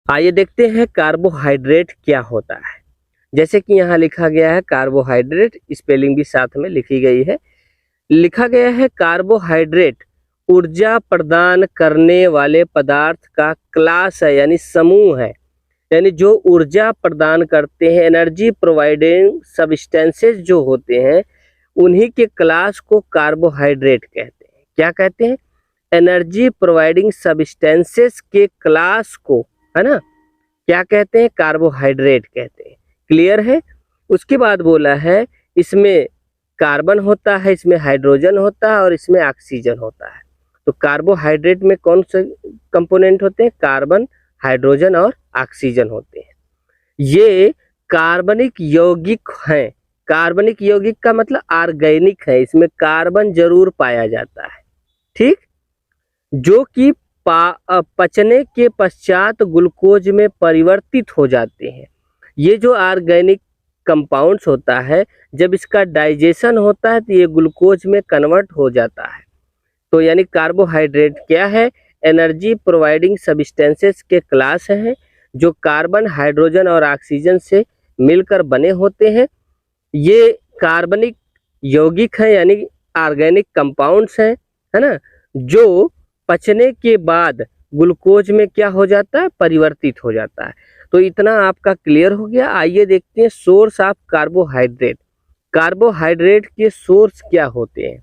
आइए देखते हैं कार्बोहाइड्रेट क्या होता है। जैसे कि यहाँ लिखा गया है कार्बोहाइड्रेट, स्पेलिंग भी साथ में लिखी गई है। लिखा गया है कार्बोहाइड्रेट ऊर्जा प्रदान करने वाले पदार्थ का क्लास है, यानी समूह है। यानी जो ऊर्जा प्रदान करते हैं, एनर्जी प्रोवाइडिंग सब्सटेंसेस जो होते हैं, उन्हीं के क्लास को कार्बोहाइड्रेट कहते हैं। क्या कहते हैं? एनर्जी प्रोवाइडिंग सब्सटेंसेस के क्लास को, है ना, क्या कहते हैं? कार्बोहाइड्रेट कहते हैं। क्लियर है? उसके बाद बोला है इसमें कार्बन होता है, इसमें हाइड्रोजन होता है और इसमें ऑक्सीजन होता है। तो कार्बोहाइड्रेट में कौन से कंपोनेंट होते हैं? कार्बन, हाइड्रोजन और ऑक्सीजन होते हैं। ये कार्बनिक यौगिक हैं। कार्बनिक यौगिक का मतलब ऑर्गेनिक है, इसमें कार्बन जरूर पाया जाता है। ठीक, जो कि पचने के पश्चात ग्लूकोज में परिवर्तित हो जाते हैं। ये जो ऑर्गेनिक कंपाउंड्स होता है, जब इसका डाइजेशन होता है तो ये ग्लूकोज में कन्वर्ट हो जाता है। तो यानी कार्बोहाइड्रेट क्या है? एनर्जी प्रोवाइडिंग सब्सटेंसेस के क्लास हैं, जो कार्बन, हाइड्रोजन और ऑक्सीजन से मिलकर बने होते हैं। ये कार्बनिक यौगिक हैं, यानी ऑर्गेनिक कंपाउंड्स हैं, है ना, जो पचने के बाद ग्लूकोज में क्या हो जाता है? परिवर्तित हो जाता है। तो इतना आपका क्लियर हो गया। आइए देखते हैं सोर्स ऑफ कार्बोहाइड्रेट। कार्बोहाइड्रेट के सोर्स क्या होते हैं?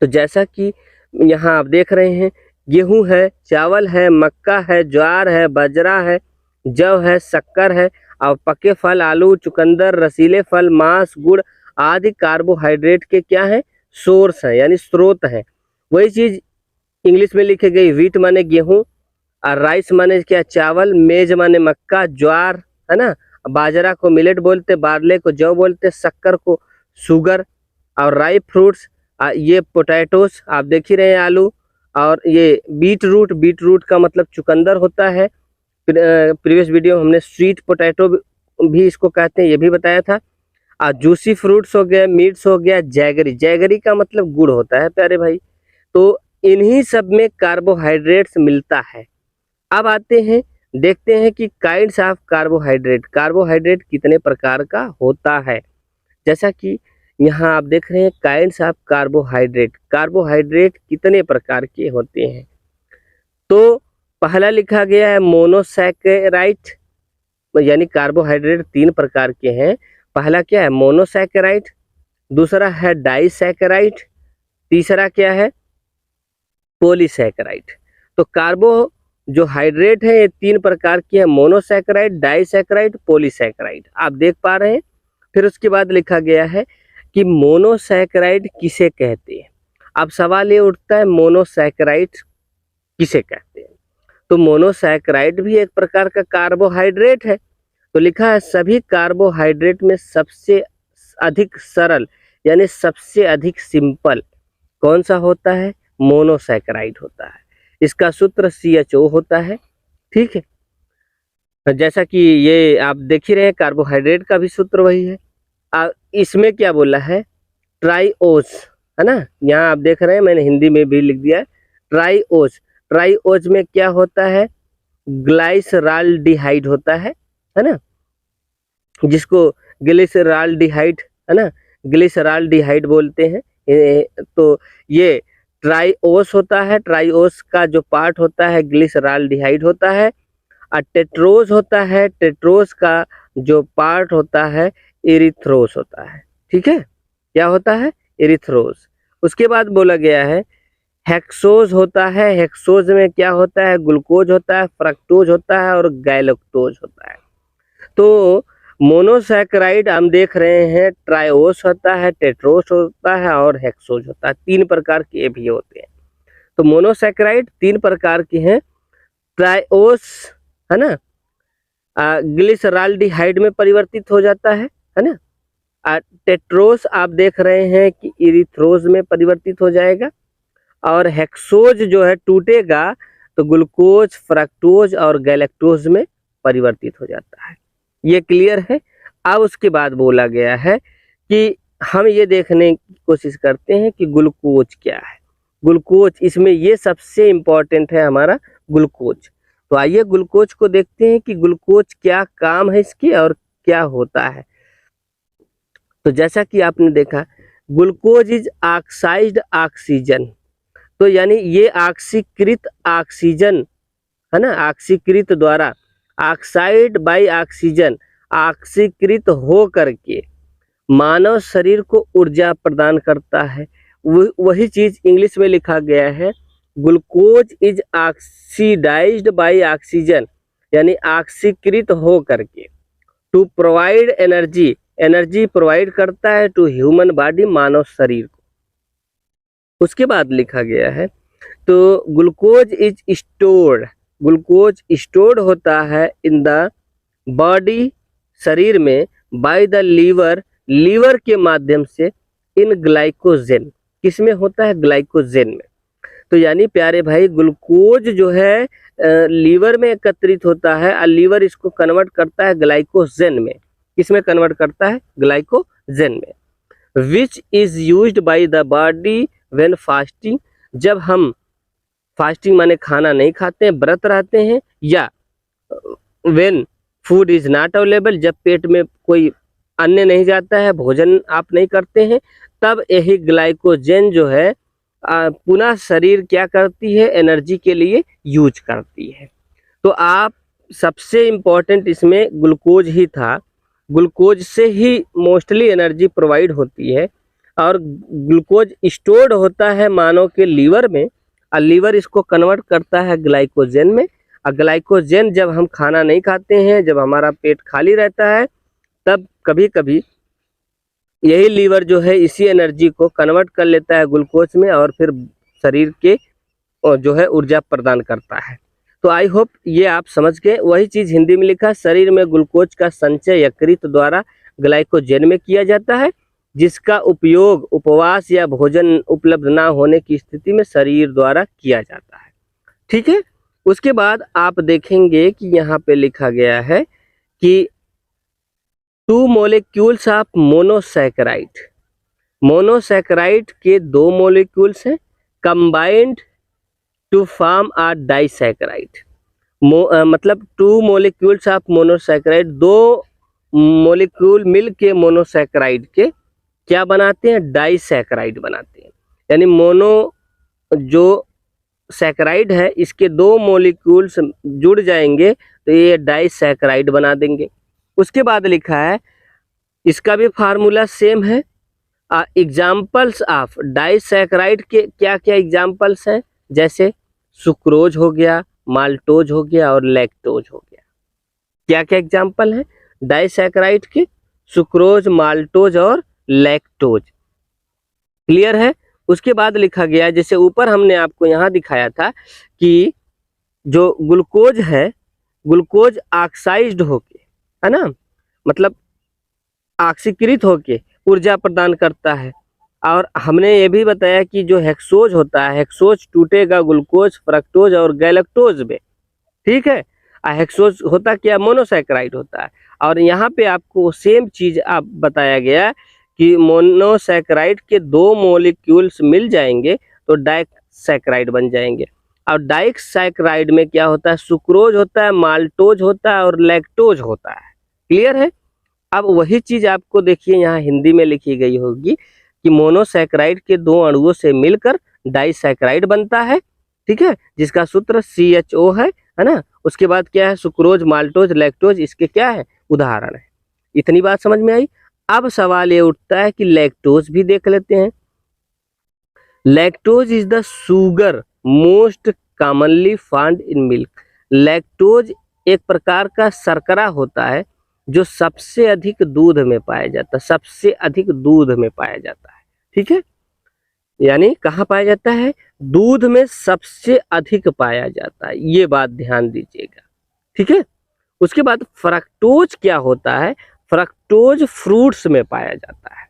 तो जैसा कि यहाँ आप देख रहे हैं, गेहूं है, चावल है, मक्का है, ज्वार है, बाजरा है, जौ है, शक्कर है और पके फल, आलू, चुकंदर, रसीले फल, मांस, गुड़ आदि कार्बोहाइड्रेट के क्या है? सोर्स है, यानी स्रोत है। वही चीज इंग्लिश में लिखी गई, व्हीट माने गेहूं और राइस माने क्या? चावल, मेज माने मक्का, ज्वार, है ना, बाजरा को मिलेट बोलते, बार्ले को जौ बोलते, शक्कर को शुगर और राई फ्रूट्स, ये पोटैटोस आप देख ही रहे हैं, आलू, और ये बीट रूट, बीट रूट का मतलब चुकंदर होता है। प्रीवियस वीडियो हमने स्वीट पोटैटो भी इसको कहते हैं, ये भी बताया था। जूसी फ्रूट्स हो गया, मीट्स हो गया, जैगरी, जैगरी का मतलब गुड़ होता है प्यारे भाई। तो इन्हीं सब में कार्बोहाइड्रेट्स मिलता है। अब आते हैं, देखते हैं कि काइंड्स ऑफ कार्बोहाइड्रेट, कार्बोहाइड्रेट कितने प्रकार का होता है। जैसा कि यहाँ आप देख रहे हैं काइंड्स ऑफ कार्बोहाइड्रेट, कार्बोहाइड्रेट कितने प्रकार के होते हैं। तो पहला लिखा गया है मोनोसैकेराइड, यानी कार्बोहाइड्रेट 3 प्रकार के हैं। पहला क्या है? मोनोसैकेराइड, दूसरा है डाइसैकेराइड, तीसरा क्या है? पॉलीसैकेराइड। तो कार्बो जो हाइड्रेट है ये 3 प्रकार की है, मोनोसैकेराइड, डाइसैकेराइड, पॉलीसैकेराइड, आप देख पा रहे हैं। फिर उसके बाद लिखा गया है कि मोनोसैकेराइड किसे कहते हैं। अब सवाल ये उठता है मोनोसैकेराइड किसे कहते हैं। तो मोनोसैकेराइड भी एक प्रकार का कार्बोहाइड्रेट है। तो लिखा है सभी कार्बोहाइड्रेट में सबसे अधिक सरल, यानी सबसे अधिक सिंपल कौन सा होता है? मोनोसैकेराइड होता है। इसका सूत्र CHO होता है। ठीक है, जैसा कि ये आप देख ही रहे हैं, कार्बोहाइड्रेट का भी सूत्र वही है। इसमें क्या बोला है? ट्राइओज, है ना, यहाँ आप देख रहे हैं, मैंने हिंदी में भी लिख दिया है ट्राइओज। ट्राइओज में क्या होता है? ग्लाइसराल्डिहाइड होता है ना, जिसको ग्लिसराल्डिहाइड, है ना, ग्लिसराल्डिहाइड बोलते हैं। तो ये ट्राइओस होता है, ट्राइओस का जो पार्ट होता है ग्लिसराल्डिहाइड होता है। और टेट्रोज होता है, टेट्रोज का जो पार्ट होता है एरिथ्रोस होता है। ठीक है, क्या होता है? एरिथ्रोस। उसके बाद बोला गया है हेक्सोज होता है। हेक्सोज में क्या होता है? ग्लूकोज होता है, फ्रक्टोज होता है और गैलेक्टोज होता है। तो मोनोसैकेराइड हम देख रहे हैं ट्राइओस होता है, टेट्रोस होता है और हेक्सोज होता है। 3 प्रकार के भी होते हैं। तो मोनोसैकेराइड 3 प्रकार के हैं। ट्राइओस, है ना, ग्लिसराल्डिहाइड में परिवर्तित हो जाता है ना। टेट्रोस आप देख रहे हैं कि इरिथ्रोज में परिवर्तित हो जाएगा। और हेक्सोज जो है टूटेगा तो ग्लूकोज, फ्रक्टोज और गैलेक्टोज में परिवर्तित हो जाता है। ये क्लियर है। अब उसके बाद बोला गया है कि हम ये देखने की कोशिश करते हैं कि ग्लूकोज क्या है। ग्लूकोज, इसमें ये सबसे इम्पोर्टेंट है हमारा ग्लूकोज। तो आइए ग्लूकोज को देखते हैं कि ग्लूकोज क्या काम है इसकी और क्या होता है। तो जैसा कि आपने देखा, ग्लूकोज इज ऑक्साइज्ड ऑक्सीजन, तो यानी ये ऑक्सीकृत ऑक्सीजन है ना, ऑक्सीकृत द्वारा, ऑक्साइड बाय ऑक्सीजन, ऑक्सीकृत हो करके मानव शरीर को ऊर्जा प्रदान करता है। वही चीज इंग्लिश में लिखा गया है, glucose is oxidised by oxygen, यानी ऑक्सीकृत हो करके, to provide energy, energy provide करता है टू ह्यूमन बॉडी, मानव शरीर को। उसके बाद लिखा गया है, तो glucose is stored, glucose stored होता है इन द बॉडी, शरीर में, बाय द लीवर, लीवर के माध्यम से, इन ग्लाइकोजेन, किसमें होता है, ग्लाइकोजेन में। तो यानी प्यारे भाई, ग्लूकोज जो है लीवर में एकत्रित होता है और लीवर इसको कन्वर्ट करता है ग्लाइकोजेन में। किसमें कन्वर्ट करता है, ग्लाइकोजेन में। Which is used by the body when fasting, जब हम फास्टिंग माने खाना नहीं खाते हैं, व्रत रहते हैं, या when food is not available, जब पेट में कोई अन्न नहीं जाता है, भोजन आप नहीं करते हैं, तब यही ग्लाइकोजेन जो है पुनः शरीर क्या करती है, एनर्जी के लिए यूज करती है। तो आप सबसे इम्पोर्टेंट इसमें ग्लूकोज ही था, ग्लूकोज से ही मोस्टली एनर्जी प्रोवाइड होती है, और ग्लूकोज स्टोर्ड होता है मानव के लीवर में, और लीवर इसको कन्वर्ट करता है ग्लाइकोजेन में। और ग्लाइकोजेन जब हम खाना नहीं खाते हैं, जब हमारा पेट खाली रहता है, तब कभी कभी यही लीवर जो है इसी एनर्जी को कन्वर्ट कर लेता है ग्लूकोज में, और फिर शरीर के जो है ऊर्जा प्रदान करता है। तो आई होप ये आप समझ गए। वही चीज़ हिंदी में लिखा, शरीर में ग्लूकोज का संचय यकृत द्वारा ग्लाइकोजेन में किया जाता है, जिसका उपयोग उपवास या भोजन उपलब्ध ना होने की स्थिति में शरीर द्वारा किया जाता है। ठीक है। उसके बाद आप देखेंगे कि यहाँ पे लिखा गया है कि 2 मोलिक्यूल्स ऑफ मोनोसैकेराइड, मोनोसैकेराइड के 2 मोलिक्यूल्स हैं, combined to form a disaccharide. मतलब 2 मोलिक्यूल्स ऑफ मोनोसैकेराइड, 2 मोलिक्यूल मिल के मोनोसैकेराइड के क्या बनाते हैं, डाइसैकेराइड बनाते हैं। यानी मोनो जो सैकेराइड है, इसके 2 मोलिक्यूल्स जुड़ जाएंगे तो ये डाइसैकेराइड बना देंगे। उसके बाद लिखा है, इसका भी फार्मूला सेम है। एग्जाम्पल्स ऑफ डाइसैकेराइड के क्या क्या एग्जाम्पल्स हैं, जैसे सुक्रोज हो गया, माल्टोज हो गया और लैक्टोज हो गया। क्या क्या एग्जाम्पल है डाइसैकेराइड के, सुक्रोज, माल्टोज और लैक्टोज। क्लियर है। उसके बाद लिखा गया, जैसे ऊपर हमने आपको यहाँ दिखाया था कि जो ग्लूकोज है, ग्लूकोज ऑक्साइज्ड होके, है ना, मतलब ऑक्सीकृत होके ऊर्जा प्रदान करता है। और हमने ये भी बताया कि जो हेक्सोज होता है, हेक्सोज टूटेगा ग्लूकोज, फ्रक्टोज और गैलेक्टोज में। ठीक है। हेक्सोज होता क्या, मोनोसैकेराइड होता है। और यहाँ पे आपको सेम चीज आप बताया गया कि मोनोसैकेराइड के 2 मॉलिक्यूल्स मिल जाएंगे तो डाइसैकेराइड बन जाएंगे। और डाइसैकेराइड में क्या होता है, सुक्रोज होता है, माल्टोज होता है और लैक्टोज होता है। क्लियर है। अब वही चीज आपको देखिए यहाँ हिंदी में लिखी गई होगी कि मोनोसैकेराइड के 2 अणुओं से मिलकर डाइसैकेराइड बनता है। ठीक है, जिसका सूत्र CHO है ना। उसके बाद क्या है, सुक्रोज, माल्टोज, लैक्टोज, इसके क्या है, उदाहरण है। इतनी बात समझ में आई। अब सवाल ये उठता है कि लैक्टोज भी देख लेते हैं। Lactose is the sugar most commonly found in milk. Lactose एक प्रकार का शर्करा होता है जो सबसे अधिक दूध में पाया जाता है, सबसे अधिक दूध में पाया जाता है। ठीक है, यानी कहाँ पाया जाता है, दूध में सबसे अधिक पाया जाता है, ये बात ध्यान दीजिएगा। ठीक है। उसके बाद फ्रक्टोज क्या होता है, फ्रक्टोज फ्रूट्स में पाया जाता है।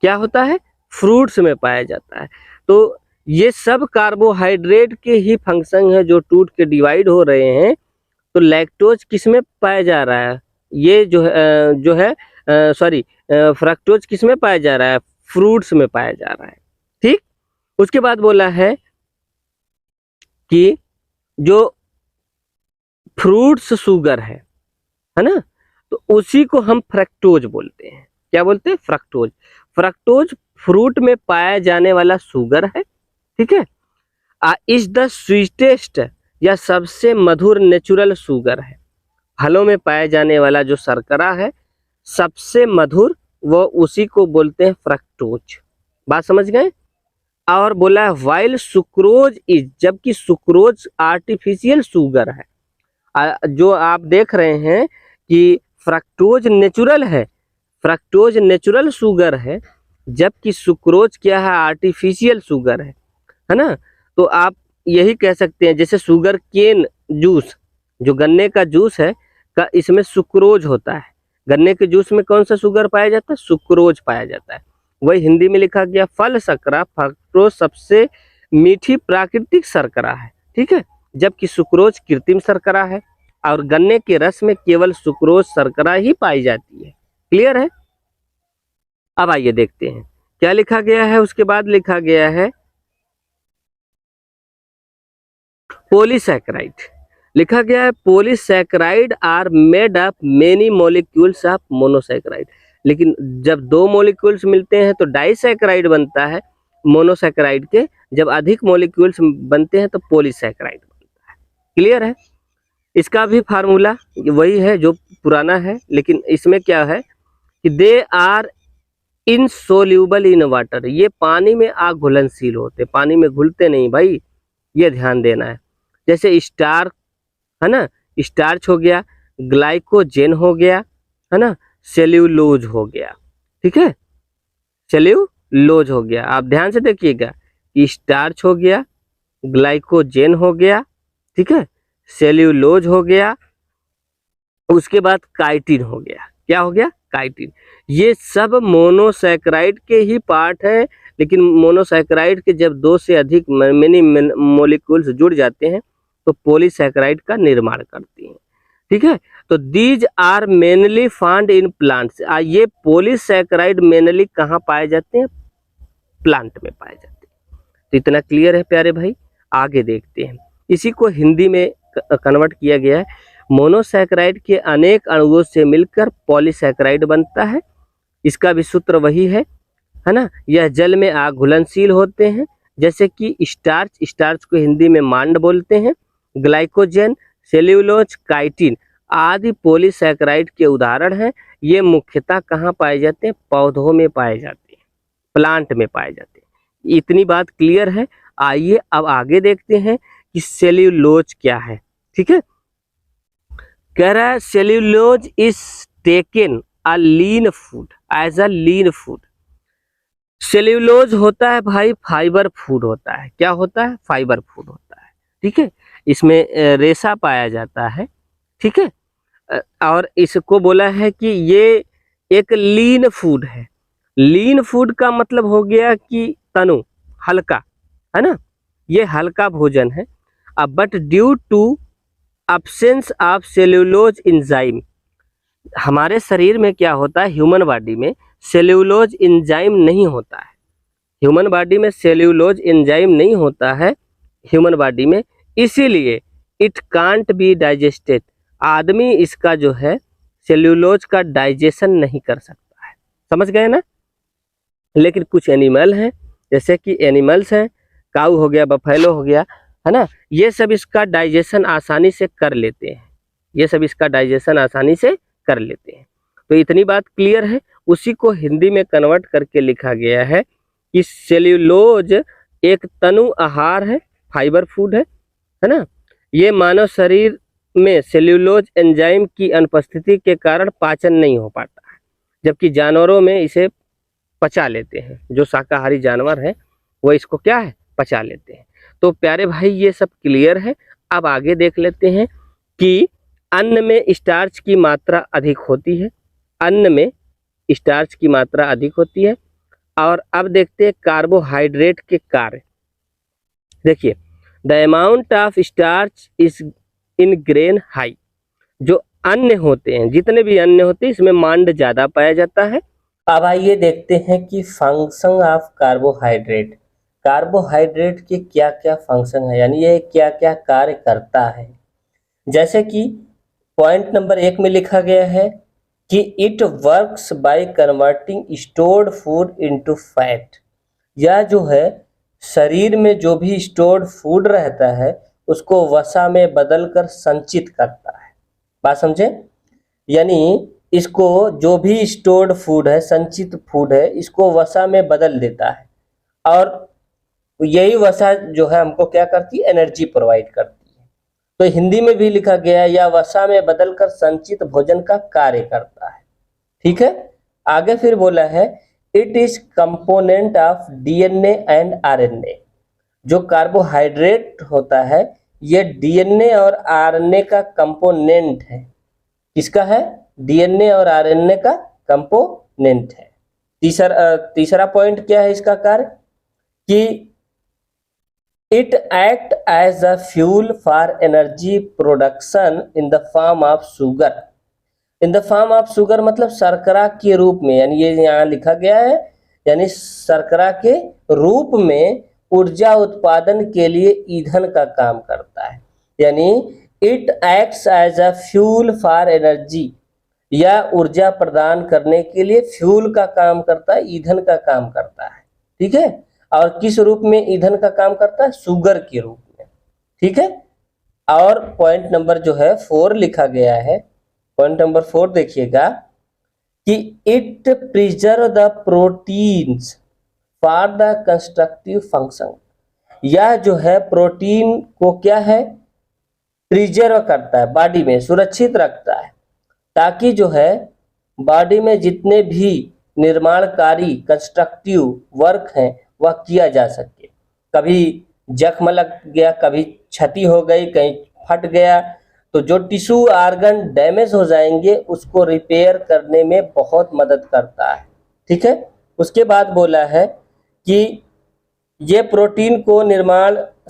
क्या होता है, फ्रूट्स में पाया जाता है। तो ये सब कार्बोहाइड्रेट के ही फंक्शन है जो टूट के डिवाइड हो रहे हैं। तो लैक्टोज किस में पाया जा रहा है, ये जो है फ्रक्टोज किस में पाया जा रहा है, फ्रूट्स में पाया जा रहा है। ठीक। उसके बाद बोला है कि जो फ्रूट्स शुगर है ना, तो उसी को हम फ्रक्टोज बोलते हैं। क्या बोलते हैं? फ्रक्टोज। फ्रक्टोज फ्रूट में पाया जाने वाला शुगर है, ठीक है। इज द स्वीटेस्ट या सबसे मधुर नेचुरल शुगर है। फलों में पाया जाने वाला जो शर्करा है सबसे मधुर, वो उसी को बोलते हैं फ्रक्टोज। बात समझ गए? और बोला है वाइल सुक्रोज इज, जबकि सुक्रोज आर्टिफिशियल शुगर है। जो आप देख रहे हैं कि फ्रक्टोज नेचुरल है, फ्रक्टोज नेचुरल शुगर है, जबकि सुक्रोज क्या है? आर्टिफिशियल शुगर है ना। तो आप यही कह सकते हैं जैसे शुगर केन जूस, जो गन्ने का जूस है का इसमें सुक्रोज होता है। गन्ने के जूस में कौन सा शुगर पाया जाता है? सुक्रोज पाया जाता है। वही हिंदी में लिखा गया फल शर्करा फ्रक्टोज सबसे मीठी प्राकृतिक शर्करा है, ठीक है, जबकि सुक्रोज कृत्रिम शर्करा है और गन्ने के रस में केवल सुक्रोज शर्करा ही पाई जाती है। क्लियर है? अब आइए देखते हैं क्या लिखा गया है। उसके बाद लिखा गया है पॉलीसैकेराइड। लिखा गया है polysaccharide are made up many molecules of monosaccharide. लेकिन जब दो मॉलिक्यूल्स मिलते हैं तो डाइसैकेराइड बनता है मोनोसैकेराइड के, जब अधिक मॉलिक्यूल्स बनते हैं तो पॉलीसैकेराइड बनता है। क्लियर है? इसका भी फार्मूला वही है जो पुराना है, लेकिन इसमें क्या है कि they are insoluble in water, ये पानी में अघुलनशील होते, पानी में घुलते नहीं भाई, ये ध्यान देना है। जैसे स्टार है ना, स्टार्च हो गया, ग्लाइकोजेन हो गया, है ना, सेल्यूलोज हो गया, ठीक है, सेल्यूलोज हो गया। आप ध्यान से देखिएगा, स्टार्च हो गया, ग्लाइकोजेन हो गया, ठीक है, सेल्यूलोज हो गया, उसके बाद काइटिन हो गया। क्या हो गया? काइटिन। ये सब मोनोसैकेराइड के ही पार्ट है, लेकिन मोनोसैकेराइड के जब दो से अधिक मेनी मॉलिक्यूल्स जुड़ जाते हैं तो पॉलीसैकेराइड का निर्माण करती हैं, ठीक है। तो these are mainly found in plants. ये पॉलीसैकेराइड मेनली कहाँ पाए जाते हैं? प्लांट में पाए जाते हैं। तो इतना क्लियर है प्यारे भाई। आगे देखते हैं, इसी को हिंदी में कन्वर्ट किया गया है। मोनोसैकेराइड के अनेक अणुओं से मिलकर पॉलीसैकेराइड बनता है। इसका भी सूत्र वही है ना। यह जल में अघुलनशील होते हैं, जैसे कि स्टार्च, स्टार्च को हिंदी में मांड बोलते हैं, ग्लाइकोजेन, सेल्यूलोज, काइटिन आदि पॉलीसैकेराइड के उदाहरण हैं। ये मुख्यतः कहाँ पाए जाते हैं? पौधों में पाए जाते हैं, प्लांट में पाए जाते हैं। इतनी बात क्लियर है। आइए अब आगे देखते हैं कि सेल्यूलोज क्या है, ठीक है। कह रहा है cellulose is taken a lean food as a lean food. Cellulose होता है भाई फाइबर फूड होता है। क्या होता है? फाइबर फूड होता है, ठीक है। इसमें रेशा पाया जाता है, ठीक है। और इसको बोला है कि ये एक लीन फूड है। लीन फूड का मतलब हो गया कि तनु, हल्का, है ना, ये हल्का भोजन है। अब but due to absence of cellulose enzyme, हमारे शरीर में क्या होता है? ह्यूमन बॉडी में सेल्यूलोज एंजाइम नहीं होता है। ह्यूमन बॉडी में सेल्यूलोज एंजाइम नहीं होता है ह्यूमन बॉडी में, इसीलिए इट कांट बी डाइजेस्टेड। आदमी इसका जो है सेल्यूलोज का डाइजेशन नहीं कर सकता है। समझ गए ना? लेकिन कुछ एनिमल हैं, जैसे कि एनिमल्स हैं, काऊ हो गया, बफेलो हो गया, है ना, ये सब इसका डाइजेशन आसानी से कर लेते हैं। ये सब इसका डाइजेशन आसानी से कर लेते हैं। तो इतनी बात क्लियर है। उसी को हिंदी में कन्वर्ट करके लिखा गया है कि सेल्यूलोज एक तनु आहार है, फाइबर फूड है ना। ये मानव शरीर में सेल्यूलोज एंजाइम की अनुपस्थिति के कारण पाचन नहीं हो पाता है, जबकि जानवरों में इसे पचा लेते हैं। जो शाकाहारी जानवर हैं वो इसको क्या है? पचा लेते हैं। तो प्यारे भाई ये सब क्लियर है। अब आगे देख लेते हैं कि अन्न में स्टार्च की मात्रा अधिक होती है। अन्न में स्टार्च की मात्रा अधिक होती है। और अब देखते हैं कार्बोहाइड्रेट के कार्य। देखिए, the amount of starch is in grain high. जो अन्न होते हैं, जितने भी अन्न होते हैं, इसमें मांड ज़्यादा पाया जाता है। अब आइए देखते हैं कि फंक्शन ऑफ कार्बोहाइड्रेट, कार्बोहाइड्रेट के क्या क्या फंक्शन है, यानी ये क्या क्या कार्य करता है। जैसे कि पॉइंट नंबर 1 में लिखा गया है कि it works by converting stored food into fat. यह जो है शरीर में जो भी स्टोर्ड फूड रहता है उसको वसा में बदलकर संचित करता है। बात समझे? यानी इसको जो भी स्टोर्ड फूड है, संचित फूड है, इसको वसा में बदल देता है और यही वसा जो है हमको क्या करती है, एनर्जी प्रोवाइड करती है। तो हिंदी में भी लिखा गया है, या वसा में बदलकर संचित भोजन का कार्य करता है। ठीक है, आगे फिर बोला है it is component of DNA and RNA. जो कार्बोहाइड्रेट होता है ये डीएनए और आरएनए का कंपोनेंट है। किसका है? डीएनए और आरएनए का कंपोनेंट है। तीसरा पॉइंट क्या है इसका कार्य कि it act as a fuel for energy production in the form of sugar. In the form of sugar मतलब शर्करा के रूप में, यानी ये यहाँ लिखा गया है, यानी शर्करा के रूप में ऊर्जा उत्पादन के लिए ईंधन का काम करता है। यानी it acts as a fuel for energy, या ऊर्जा प्रदान करने के लिए फ्यूल का काम करता है, ईंधन का काम करता है। ठीक है, और किस रूप में ईंधन का काम करता है? शुगर के रूप में। ठीक है, और पॉइंट नंबर जो है 4 लिखा गया है। पॉइंट नंबर 4 देखिएगा कि it preserve the proteins for the constructive function. यह जो है प्रोटीन को क्या है, प्रिजर्व करता है, बॉडी में सुरक्षित रखता है, ताकि जो है बॉडी में जितने भी निर्माणकारी कंस्ट्रक्टिव वर्क हैं वह किया जा सके। कभी जख्म लग गया, कभी क्षति हो गई, कहीं फट गया, तो जो टिश्यू ऑर्गन डैमेज हो जाएंगे उसको रिपेयर करने में बहुत मदद करता है। ठीक है, उसके बाद बोला है कि ये प्रोटीन को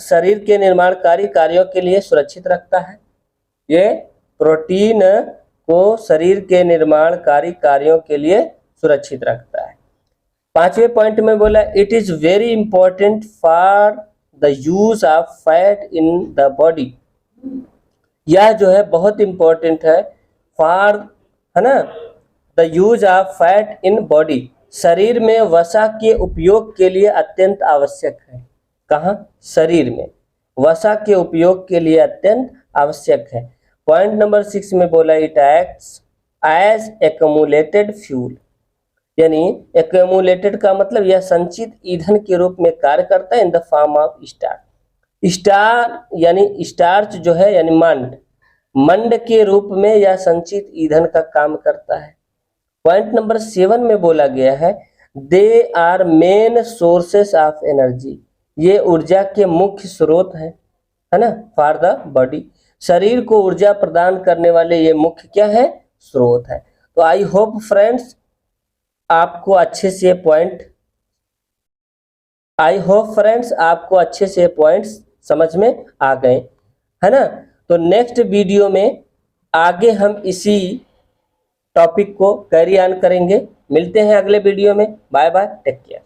शरीर के निर्माणकारी कार्यों के लिए सुरक्षित रखता है। ये प्रोटीन को शरीर के निर्माणकारी कार्यों के लिए सुरक्षित रखता है। 5वें पॉइंट में बोला it is very important for the use of fat in the body. यह जो है बहुत इंपॉर्टेंट है फॉर, है ना, the use of fat in body. शरीर में वसा के उपयोग के लिए अत्यंत आवश्यक है। कहाँ? शरीर में वसा के उपयोग के लिए अत्यंत आवश्यक है। पॉइंट नंबर 6 में बोला it acts as accumulated fuel. यानी एक्यूमुलेटेड का मतलब यह संचित ईंधन के रूप में कार्य करता है इन द फॉर्म ऑफ यानी स्टार्च जो है, यानी मंड के रूप में यह संचित ईंधन का काम करता है। पॉइंट नंबर 7 में बोला गया है they are main sources of energy. ये ऊर्जा के मुख्य स्रोत है ना, फॉर द बॉडी। शरीर को ऊर्जा प्रदान करने वाले ये मुख्य क्या है? स्रोत है। तो आई होप फ्रेंड्स आपको अच्छे से पॉइंट्स समझ में आ गए, है ना। तो नेक्स्ट वीडियो में आगे हम इसी टॉपिक को कैरी ऑन करेंगे। मिलते हैं अगले वीडियो में। Bye bye, take care.